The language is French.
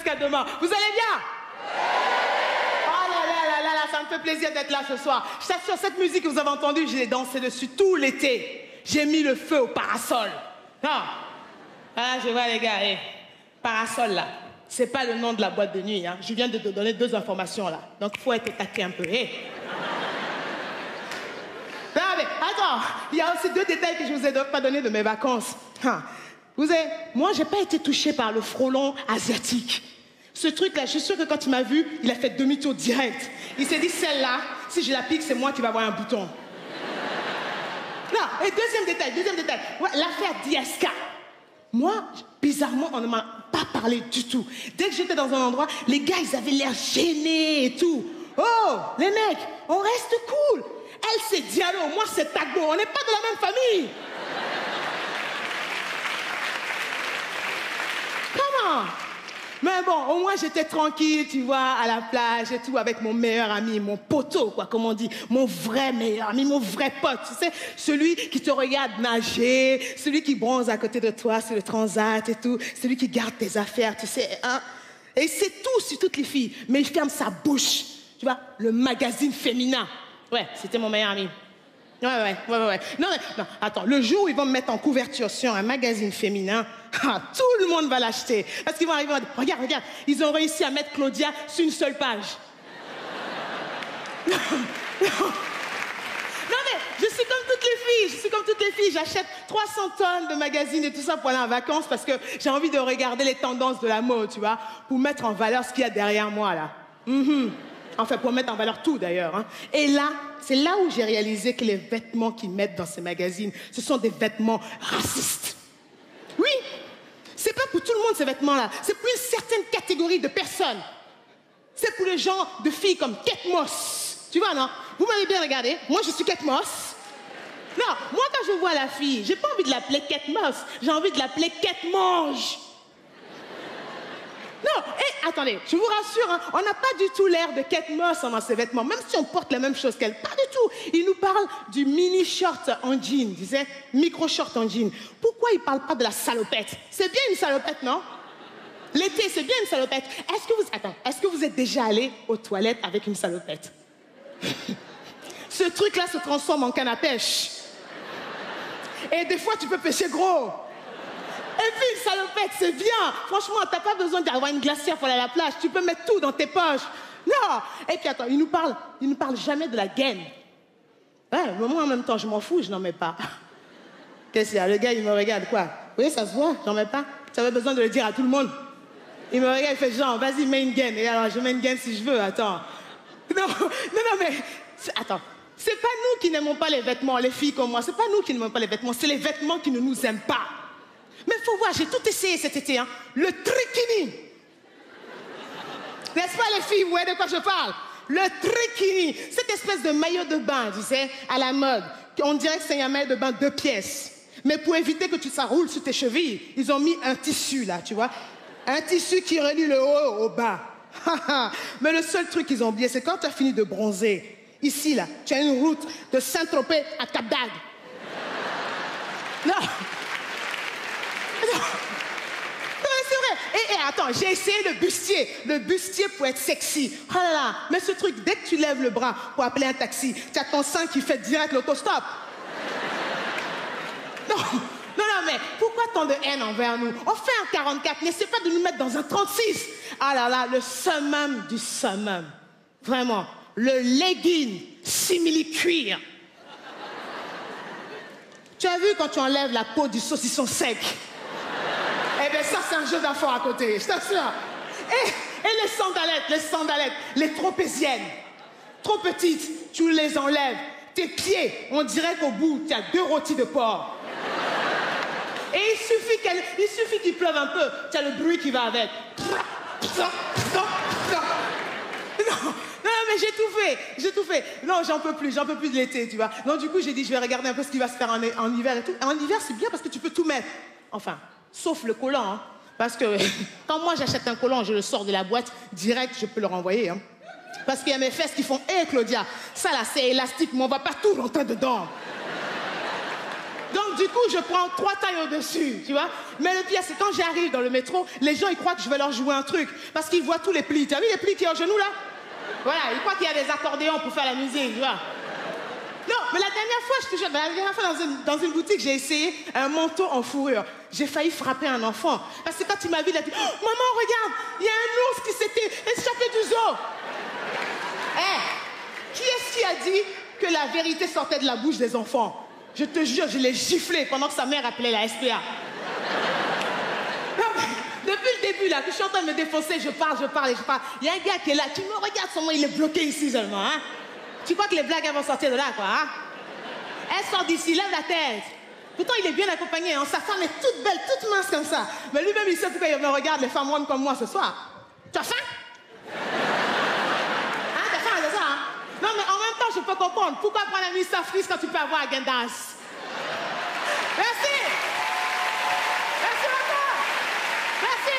jusqu'à demain. Vous allez bien? Oh là là là là là, ça me fait plaisir d'être là ce soir. Je t'assure, cette musique que vous avez entendue, j'ai dansé dessus tout l'été. J'ai mis le feu au parasol. Non. Ah, je vois les gars, parasol là, c'est pas le nom de la boîte de nuit. Hein. Je viens de te donner 2 informations là. Donc il faut être taqué un peu. Non mais attends, il y a aussi 2 détails que je vous ai pas donné de mes vacances. Moi j'ai pas été touchée par le frelon asiatique. Ce truc là, je suis sûre que quand il m'a vu, il a fait demi-tour direct. Il s'est dit celle-là, si je la pique, c'est moi qui va avoir un bouton. Non, et deuxième détail, ouais, l'affaire d'ISK. Moi, bizarrement, on ne m'a pas parlé du tout. Dès que j'étais dans un endroit, les gars, ils avaient l'air gênés et tout. Oh, les mecs, on reste cool. Elle, c'est Diallo, moi, c'est Tagbo. On n'est pas de la même famille. Comment? Mais bon, au moins, j'étais tranquille, tu vois, à la plage et tout, avec mon meilleur ami, mon poteau, quoi, comme on dit. Mon vrai meilleur ami, mon vrai pote, tu sais. Celui qui te regarde nager, celui qui bronze à côté de toi sur le transat et tout, celui qui garde tes affaires, tu sais, hein. Et c'est tout sur toutes les filles. Mais il ferme sa bouche. Tu vois, le magazine féminin. Ouais, c'était mon meilleur ami. Ouais. Non, attends, le jour où ils vont me mettre en couverture sur un magazine féminin, tout le monde va l'acheter. Parce qu'ils vont arriver, regarde, ils ont réussi à mettre Claudia sur une seule page. Non, mais je suis comme toutes les filles, j'achète 300 tonnes de magazines et tout ça pour aller en vacances parce que j'ai envie de regarder les tendances de la mode, tu vois, pour mettre en valeur ce qu'il y a derrière moi, là. Enfin, pour mettre en valeur tout, d'ailleurs. Hein. Et là, c'est là où j'ai réalisé que les vêtements qu'ils mettent dans ces magazines, ce sont des vêtements racistes. Oui, c'est pas pour tout le monde, ces vêtements-là. C'est pour une certaine catégorie de personnes. C'est pour les gens de filles comme Kate Moss. Tu vois, non? Vous m'avez bien regardé. Moi, je suis Kate Moss. Non, moi, quand je vois la fille, j'ai pas envie de l'appeler Kate Moss. J'ai envie de l'appeler Kate Mange. Non, attendez, je vous rassure, hein, on n'a pas du tout l'air de Kate Moss dans ses vêtements, même si on porte la même chose qu'elle, pas du tout. Il nous parle du mini short en jean, tu sais, micro short en jean. Pourquoi il ne parle pas de la salopette? C'est bien une salopette, non? L'été, c'est bien une salopette. Est-ce que vous êtes déjà allé aux toilettes avec une salopette? Ce truc-là se transforme en canne à pêche. Et des fois, tu peux pêcher gros. Et puis, une salopette, c'est bien. Franchement, t'as pas besoin d'avoir une glacière pour aller à la plage. Tu peux mettre tout dans tes poches. Non. Et puis, attends, il nous parle jamais de la gaine. Ouais, mais moi, en même temps, je m'en fous, je n'en mets pas. Qu'est-ce qu'il y a? Le gars, il me regarde, quoi? Oui, ça se voit, j'en mets pas. Tu avais besoin de le dire à tout le monde. Il me regarde, il fait genre, vas-y, mets une gaine. Et alors, je mets une gaine si je veux, attends. Non, mais... Attends. C'est pas nous qui n'aimons pas les vêtements, les filles comme moi. C'est pas nous qui n'aimons pas les vêtements, c'est les vêtements qui ne nous aiment pas. Mais il faut voir, j'ai tout essayé cet été, hein. Le trikini. N'est-ce pas les filles, vous voyez de quoi je parle? Le trikini, cette espèce de maillot de bain, tu sais, à la mode. On dirait que c'est un maillot de bain 2 pièces. Mais pour éviter que ça roule sur tes chevilles, ils ont mis un tissu là, tu vois. Un tissu qui relie le haut au bas. Mais le seul truc qu'ils ont oublié, c'est quand tu as fini de bronzer, ici là, tu as une route de Saint-Tropez à Cap d'Agde. Non. Non, c'est vrai. Et attends, j'ai essayé le bustier pour être sexy. Oh là là, mais ce truc, dès que tu lèves le bras pour appeler un taxi, tu as ton sein qui fait direct l'autostop. Non, mais pourquoi tant de haine envers nous? On fait un 44, n'essaie pas de nous mettre dans un 36. Ah là là, le summum du summum. Vraiment, le legging simili-cuir. Tu as vu quand tu enlèves la peau du saucisson sec? Eh bien, ça, c'est un jeu d'enfant à côté, je t'assure. Et les sandalettes, les tropéziennes. Trop petites, tu les enlèves. Tes pieds, on dirait qu'au bout, tu as 2 rôtis de porc. Et il suffit qu'il pleuve un peu, tu as le bruit qui va avec. Non, mais j'ai tout fait. Non, j'en peux plus de l'été, tu vois. Donc, du coup, j'ai dit, je vais regarder un peu ce qui va se faire en hiver et tout. En hiver, c'est bien parce que tu peux tout mettre. Enfin, sauf le collant, hein. Parce que quand moi, j'achète un collant, je le sors de la boîte, direct, je peux le renvoyer, hein. Parce qu'il y a mes fesses qui font, hé, Claudia, ça là, c'est élastique, mais on va pas tout rentrer dedans. Donc, du coup, je prends 3 tailles au-dessus, tu vois. Mais le pire, c'est quand j'arrive dans le métro, les gens, ils croient que je vais leur jouer un truc. Parce qu'ils voient tous les plis. Tu as vu les plis qui sont au genou, là? Voilà, ils croient qu'il y a des accordéons pour faire la musique, tu vois. Non, mais la dernière fois, je te jure, la dernière fois, dans une boutique, j'ai essayé un manteau en fourrure. J'ai failli frapper un enfant. Parce que quand il m'a vu, il a dit, oh, maman, regarde, il y a un ours qui s'était échappé du zoo. Qui est-ce qui a dit que la vérité sortait de la bouche des enfants? Je te jure, je l'ai giflé pendant que sa mère appelait la SPA. Depuis le début, là, que je suis en train de me défoncer, je parle. Il y a un gars qui est là, tu me regardes seulement, il est bloqué ici seulement, hein. Tu crois que les blagues elles vont sortir de là, quoi, hein? Elle sort d'ici, lève la tête. Pourtant, il est bien accompagné, hein. Sa femme est toute belle, toute mince comme ça. Mais lui-même, il sait pourquoi il me regarde, les femmes rondes comme moi ce soir. Tu as faim? Hein, t'as faim, c'est ça, hein? Non, mais en même temps, je peux comprendre. Pourquoi prendre un Mr. Freeze quand tu peux avoir un Gendas? Merci! Merci encore! Merci!